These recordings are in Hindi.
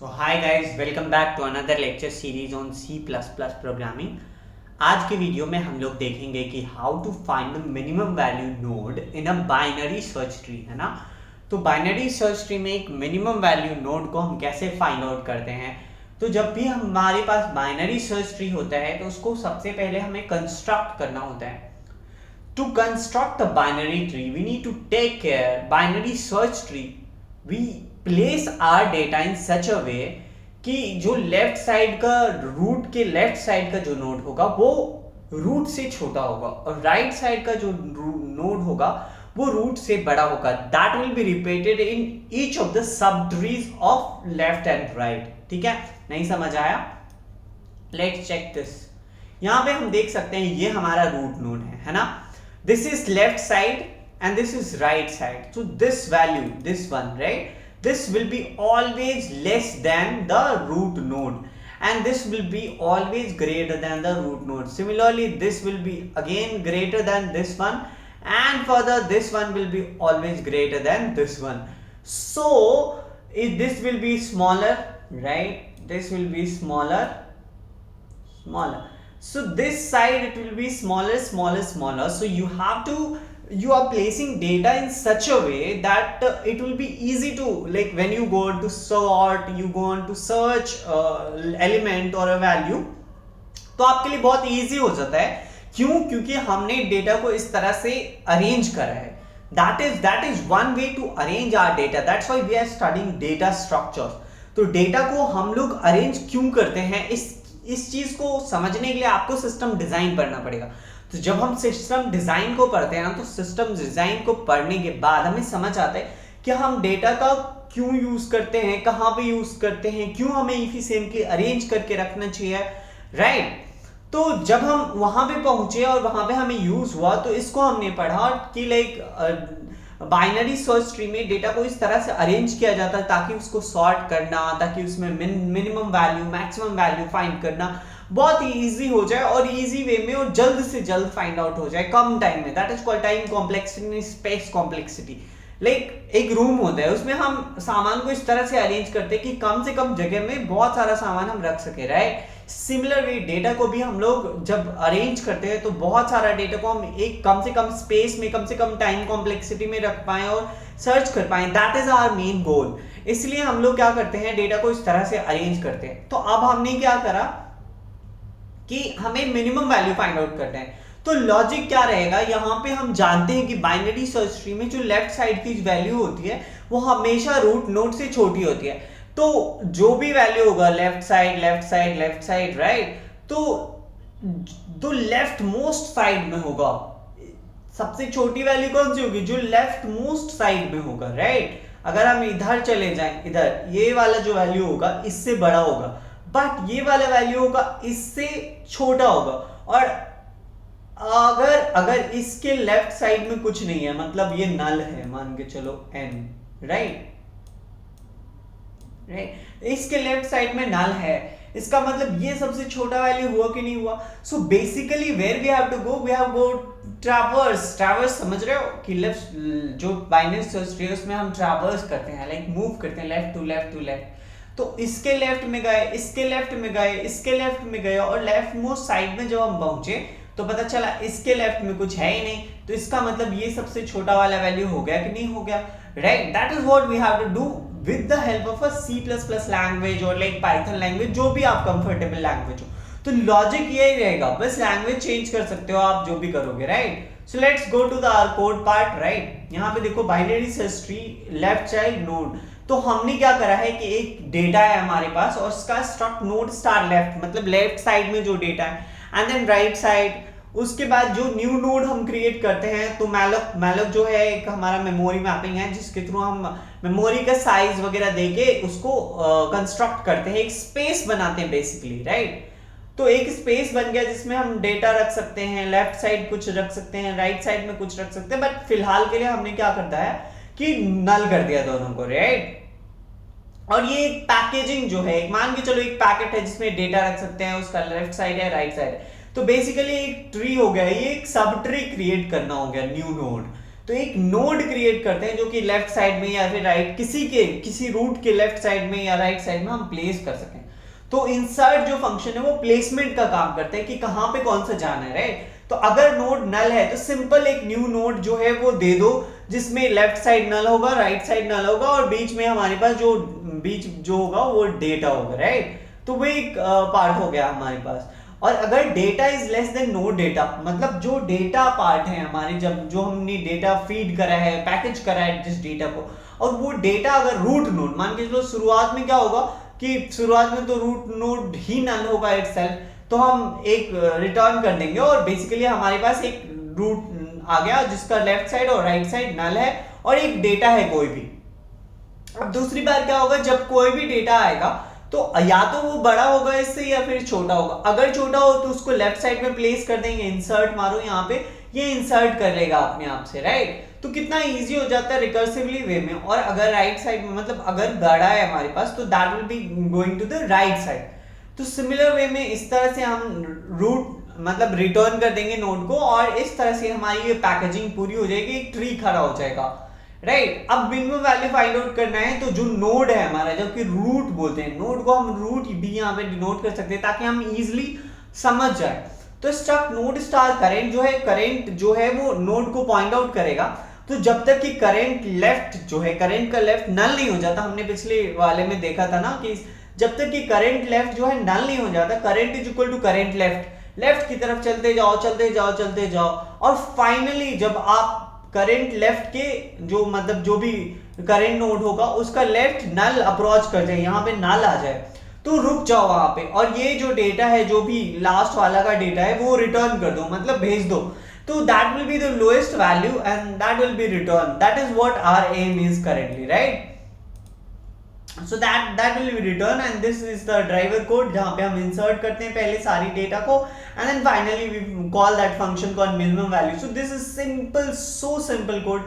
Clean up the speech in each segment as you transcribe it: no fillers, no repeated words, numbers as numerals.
So hi guys, welcome back to another lecture series on C++ programming. आज के वीडियो में हम लोग देखेंगे कि how to find the minimum value node in a binary search tree, है ना। तो बाइनरी सर्च ट्री में एक मिनिमम वैल्यू नोड को हम कैसे फाइंड आउट करते हैं। तो जब भी हमारे पास बाइनरी सर्च ट्री होता है तो उसको सबसे पहले हमें कंस्ट्रक्ट करना होता है। To construct a binary tree, we need to take care. Binary search tree, we place our data in such a way कि जो लेफ्ट साइड का रूट के लेफ्ट साइड का जो नोड होगा वो रूट से छोटा होगा और राइट साइड का जो नोड होगा वो रूट से बड़ा होगा। That will be repeated in each of the subtrees of left and right. ठीक है, नहीं समझ आया? Let's check this. यहां पे हम देख सकते हैं ये हमारा रूट नोड है ना। This is left side and this is right side. So this value, this one, right? This will be always less than the root node and this will be always greater than the root node. Similarly, this will be again greater than this one and further this one will be always greater than this one. So if this will be smaller, right? This will be smaller. So this side it will be smaller. So you are placing data in such a way that it will be easy to, like when you go on to sort, you go on to search element or a value, तो आपके लिए बहुत easy हो जाता है। क्यों? क्योंकि हमने डेटा को इस तरह से अरेंज करा है। That is one way to arrange our data. That's why we are studying data structures. तो डेटा को हम लोग अरेंज क्यों करते हैं, इस चीज को समझने के लिए आपको सिस्टम डिजाइन पढ़ना पड़ेगा। तो जब हम सिस्टम डिजाइन को पढ़ते हैं ना, तो सिस्टम डिजाइन को पढ़ने के बाद हमें समझ आता है कि हम डेटा का क्यों यूज करते हैं, कहां पे यूज करते हैं, क्यों हमें इफिशिएंटली अरेंज करके रखना चाहिए, राइट। तो जब हम वहां पे पहुंचे और वहां पे हमें यूज हुआ तो इसको हमने पढ़ा कि लाइक बाइनरी सर्च ट्री में डेटा को इस तरह से अरेंज किया जाता है ताकि उसको सॉर्ट करना, ताकि उसमें minimum value maximum value find करना बहुत ही इजी हो जाए और इजी वे में और जल्द से जल्द फाइंड आउट हो जाए कम टाइम में। That is called time complexity, space complexity. Like एक रूम होता है, उसमें हम सामान को इस तरह से अरेंज करते हैं कि कम से कम जगह में बहुत सारा सामान हम रख सके, राइट। सिमिलर वे डेटा को भी हम लोग जब अरेंज करते हैं तो बहुत सारा डेटा को हम एक कम से कम स्पेस में, कम से कम टाइम कॉम्प्लेक्सिटी में रख पाएं और सर्च कर पाएं। That is our main goal. इसलिए हम लोग क्या करते हैं, डेटा को इस तरह से अरेंज करते हैं। तो अब हमने क्या करा कि हमें मिनिमम वैल्यू फाइंड आउट करना है। तो लॉजिक क्या रहेगा, यहाँ पे हम जानते हैं कि बाइनरी सर्च ट्री में जो लेफ्ट साइड की वैल्यू होती है वो हमेशा रूट नोड से छोटी होती है। तो जो भी वैल्यू होगा लेफ्ट साइड राइट, तो लेफ्ट मोस्ट साइड में होगा। सबसे छोटी वैल्यू कौन सी होगी, जो लेफ्ट मोस्ट साइड में होगा, राइट। अगर हम इधर चले जाएं, इधर ये वाला जो वैल्यू होगा इससे बड़ा होगा, बट ये वाला वैल्यू होगा इससे छोटा होगा। और अगर इसके लेफ्ट साइड में कुछ नहीं है, मतलब ये नल है, मान के चलो n, राइट, इसके लेफ्ट साइड में नल है, इसका मतलब ये सबसे छोटा वैल्यू हुआ कि नहीं हुआ। So basically where we have to go, we have go traverse. समझ रहे हो कि लेफ्ट जो बाइनरी सर्च ट्री है उसमें हम ट्रैवर्स करते हैं, लाइक मूव करते हैं left to left to left. तो इसके लेफ्ट में गए, इसके लेफ्ट में गए, इसके लेफ्ट में गए और लेफ्ट मोस्ट साइड में जब हम पहुंचे तो पता चला इसके लेफ्ट में कुछ है ही नहीं। तो इसका मतलब ये सबसे छोटा वाला वैल्यू हो गया कि नहीं हो गया, right. That is what we have to do with the help of a C++ language और लाइक पाइथन लैंग्वेज, जो भी आप कंफर्टेबल लैंग्वेज हो। तो लॉजिक यही रहेगा, बस लैंग्वेज चेंज कर सकते हो आप जो भी करोगे, right. So let's go to the our code part, right. यहाँ पे देखो binary search tree left child node. तो हमने क्या करा है कि एक डेटा है हमारे पास और उसका स्ट्रक्ट नोड स्टार लेफ्ट, मतलब लेफ्ट साइड में जो डेटा है, एंड देन राइट साइड। उसके बाद जो न्यू नोड हम क्रिएट करते हैं तो मैलोक जो है एक हमारा मेमोरी मैपिंग है जिसके थ्रू हम मेमोरी का साइज वगैरह देके उसको कंस्ट्रक्ट करते हैं, एक स्पेस बनाते हैं बेसिकली, राइट। तो एक स्पेस बन गया जिसमें हम डेटा रख सकते हैं, लेफ्ट साइड कुछ रख सकते हैं, राइट साइड में कुछ रख सकते हैं, बट फिलहाल के लिए हमने क्या करता है कि नल कर दिया दोनों को, राइट। और ये एक पैकेजिंग जो है, मान के चलो एक पैकेट है जिसमें डेटा रख सकते हैं, उसका लेफ्ट साइड है, राइट साइड है। तो बेसिकली एक ट्री हो गया, ये एक सब ट्री क्रिएट करना हो गया, न्यू नोड। तो एक नोड क्रिएट करते हैं जो कि लेफ्ट साइड में या फिर राइट किसी रूट के लेफ्ट साइड में या राइट साइड में हम प्लेस कर सकें। तो इंसर्ट जो फंक्शन है वो प्लेसमेंट का काम करते हैं कि कहां पे कौन सा जाना है, राइट। तो अगर नोड नल है तो सिंपल एक न्यू नोड जो है वो दे दो जिसमें लेफ्ट साइड नल होगा, राइट साइड नल होगा और बीच में हमारे पास जो होगा वो डेटा होगा, राइट। तो वो एक पार्ट हो गया हमारे पास। और अगर data is less than no data, मतलब जो डेटा पार्ट है हमारे, जब जो हमने डेटा फीड करा है, पैकेज करा है जिस डेटा को, और वो डेटा अगर रूट नोड, मान के चलो शुरुआत में क्या होगा कि शुरुआत में तो रूट नोड ही नल होगा इटसेल्फ, तो हम एक रिटर्न कर देंगे और बेसिकली हमारे पास एक रूट आ गया जिसका लेफ्ट साइड और राइट साइड नल है और एक डेटा है कोई भी। अब दूसरी बार क्या होगा, जब कोई भी डेटा आएगा तो या तो वो बड़ा होगा इससे या फिर छोटा होगा। अगर छोटा हो तो उसको लेफ्ट साइड में प्लेस कर देंगे, इंसर्ट मारो यहाँ पे, ये इंसर्ट कर लेगा अपने आप से, राइट। तो कितना इजी हो जाता है रिकर्सिवली वे में। और अगर राइट साइड में, मतलब अगर बड़ा है हमारे पास, तो that will be going to the right side. तो सिमिलर वे में इस तरह से हम रूट मतलब रिटर्न कर देंगे नोड को, और इस तरह से हमारी ये पैकेजिंग पूरी हो जाएगी, एक ट्री खड़ा हो जाएगा, राइट। अब मिनिमम वैल्यू फाइंड आउट करना है, तो जो नोड है हमारा, जबकि रूट बोलते हैं, नोड को हम रूट भी यहाँ पे डिनोट कर सकते हैं ताकि हम इजिली समझ जाए। तो स्ट्रक्ट नोड स्टार करेंट जो है वो नोड को पॉइंट आउट करेगा। तो जब तक कि करंट लेफ्ट जो है, करंट का लेफ्ट नल नहीं हो जाता, हमने पिछले वाले में देखा था ना कि जब तक कि करंट लेफ्ट जो है नल नहीं हो जाता, current is equal to current left की तरफ चलते जाओ और फाइनली जब आप करंट लेफ्ट के जो भी करंट नोड होगा उसका लेफ्ट नल अप्रोच कर जाए, यहाँ पे नल आ जाए, तो रुक जाओ वहां पे और ये जो डेटा है, जो भी लास्ट वाला का डेटा है, वो रिटर्न कर दो, मतलब भेज दो। तो that will be the lowest value and that will be return. That is what our aim is currently, right. so that will be return and this is the driver code जहाँ पे हम insert करते हैं पहले सारी डेटा को and then finally we call that function called minimum value. So this is simple, so simple code.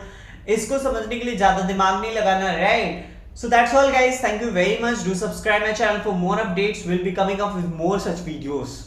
इसको समझने के लिए ज्यादा दिमाग नहीं लगाना, right? So that's all guys, thank you very much. Do subscribe my channel for more updates. We'll be coming up with more such videos.